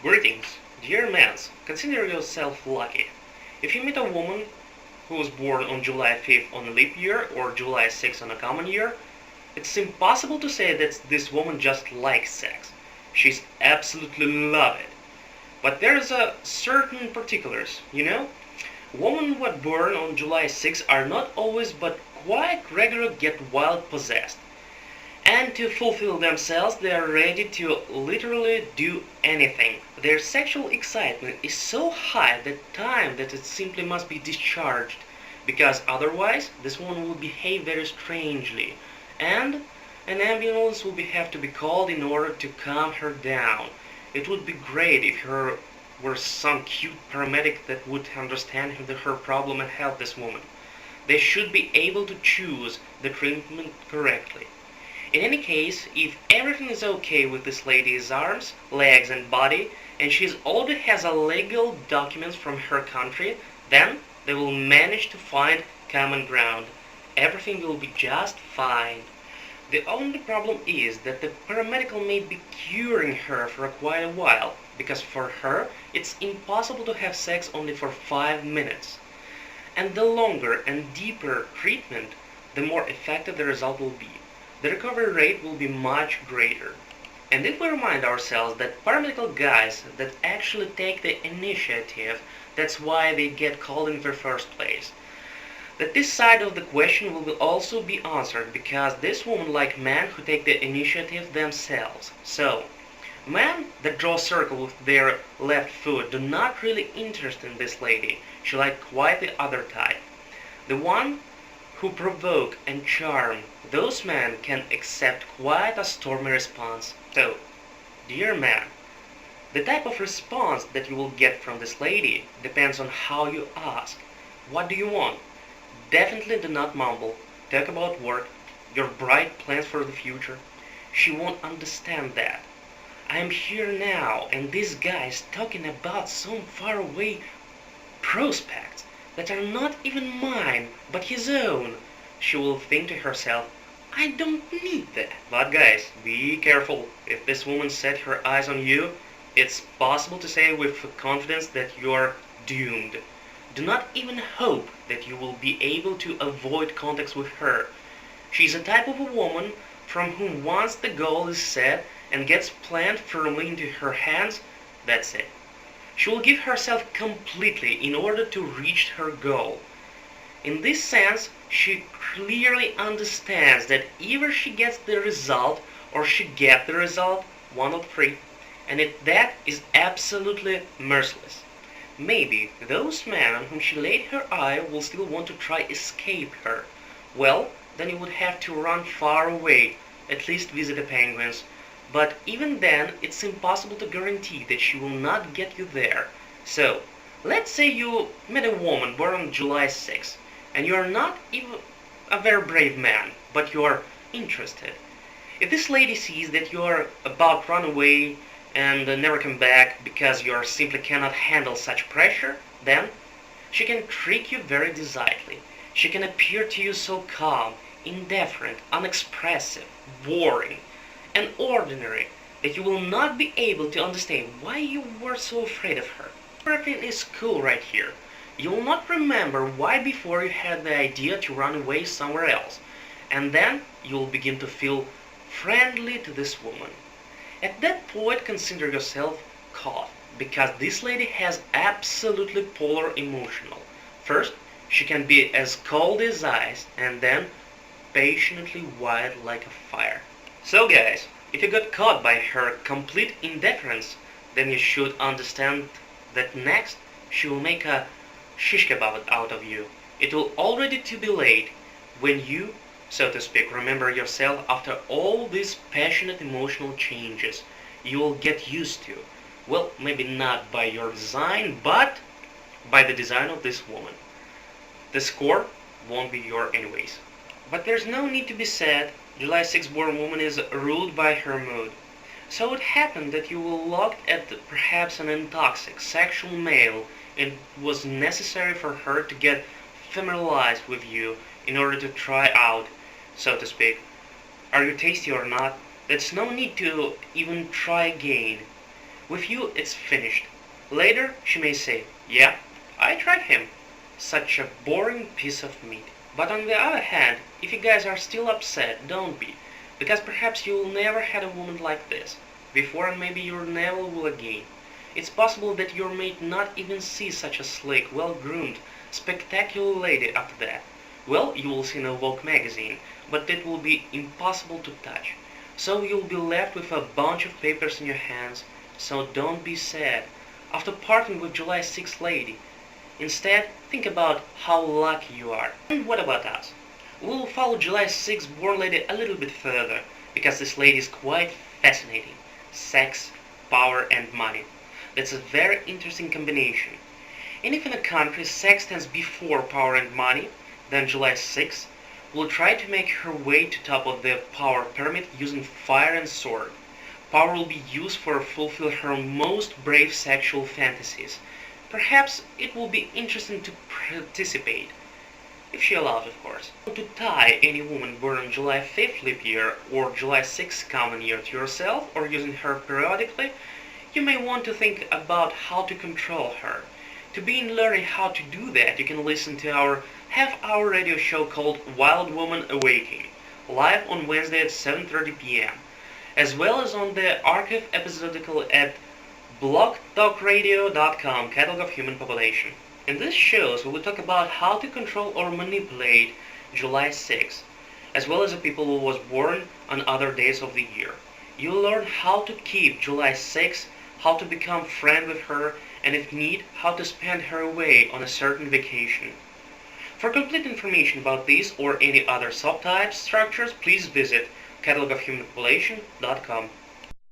Greetings, dear mans. Consider yourself lucky. If you meet a woman who was born on July 5th on a leap year or July 6th on a common year, it's impossible to say that this woman just likes sex. She's absolutely love it. But there's a certain particulars, Women who are born on July 6th are not always but quite regular get wild possessed. And to fulfill themselves, they are ready to literally do anything. Their sexual excitement is so high at the time that it simply must be discharged, because otherwise this woman will behave very strangely, and an ambulance will have to be called in order to calm her down. It would be great if there were some cute paramedic that would understand her problem and help this woman. They should be able to choose the treatment correctly. In any case, if everything is okay with this lady's arms, legs and body, and she already has a legal documents from her country, then they will manage to find common ground. Everything will be just fine. The only problem is that the paramedical may be curing her for quite a while, because for her it's impossible to have sex only for 5 minutes. And the longer and deeper treatment, the more effective the result will be. The recovery rate will be much greater. And if we remind ourselves that paramedical guys that actually take the initiative, that's why they get called in the first place. That this side of the question will also be answered, because this woman like men who take the initiative themselves. So, men that draw a circle with their left foot do not really interest in this lady. She like quite the other type. The one who provoke and charm, those men can accept quite a stormy response. So, dear man, the type of response that you will get from this lady depends on how you ask. What do you want? Definitely do not mumble. Talk about work, your bright plans for the future. She won't understand that. I am here now, and this guy is talking about some faraway prospects that are not even mine, but his own. She will think to herself, I don't need that. But guys, be careful. If this woman set her eyes on you, it's possible to say with confidence that you're doomed. Do not even hope that you will be able to avoid contacts with her. She's a type of a woman from whom once the goal is set and gets planted firmly into her hands, that's it. She will give herself completely in order to reach her goal. In this sense, she clearly understands that either she gets the result or she gets the result, one of three, and that is absolutely merciless. Maybe those men on whom she laid her eye will still want to try escape her. Well, then you would have to run far away, at least visit the penguins. But even then, it's impossible to guarantee that she will not get you there. So, let's say you met a woman born on July 6th, and you are not even a very brave man, but you are interested. If this lady sees that you are about to run away and never come back because you simply cannot handle such pressure, then she can trick you very decidedly. She can appear to you so calm, indifferent, unexpressive, boring, and ordinary that you will not be able to understand why you were so afraid of her. Everything is cool right here. You will not remember why before you had the idea to run away somewhere else, and then you will begin to feel friendly to this woman. At that point, consider yourself caught, because this lady has absolutely polar emotional. First, she can be as cold as ice, and then patiently white like a fire. So guys, if you got caught by her complete indifference, then you should understand that next she will make a shish kebab out of you. It will already to be late when you, so to speak, remember yourself after all these passionate emotional changes you will get used to. Well, maybe not by your design, but by the design of this woman. The score won't be yours anyways. But there's no need to be sad. July 6th born woman is ruled by her mood. So it happened that you were looked at perhaps an intoxic, sexual male, and it was necessary for her to get familiarized with you in order to try out, so to speak, are you tasty or not? There's no need to even try again. With you, it's finished. Later, she may say, yeah, I tried him. Such a boring piece of meat. But on the other hand, if you guys are still upset, don't be. Because perhaps you'll never had a woman like this before, and maybe you never will again. It's possible that your mate not even see such a slick, well-groomed, spectacular lady after that. Well, you will see in a Vogue magazine, but it will be impossible to touch. So you'll be left with a bunch of papers in your hands, so don't be sad after parting with July 6th lady. Instead, think about how lucky you are. And what about us? We'll follow July 6th born lady a little bit further, because this lady is quite fascinating. Sex, power and money. That's a very interesting combination. And if in a country sex stands before power and money, then July 6th will try to make her way to top of the power pyramid using fire and sword. Power will be used for fulfill her most brave sexual fantasies. Perhaps it will be interesting to participate, if she allows, of course. To tie any woman born on July 5th leap year or July 6th common year to yourself or using her periodically, you may want to think about how to control her. To begin learning how to do that, you can listen to our half-hour radio show called Wild Woman Awakening, live on Wednesday at 7:30 p.m., as well as on the archive episodical at blogtalkradio.com, Catalog of Human Population. In these shows, we will talk about how to control or manipulate July 6th, as well as the people who was born on other days of the year. You'll learn how to keep July 6th, how to become friend with her, and if need, how to spend her away on a certain vacation. For complete information about these or any other subtype structures, please visit catalogofhumanpopulation.com.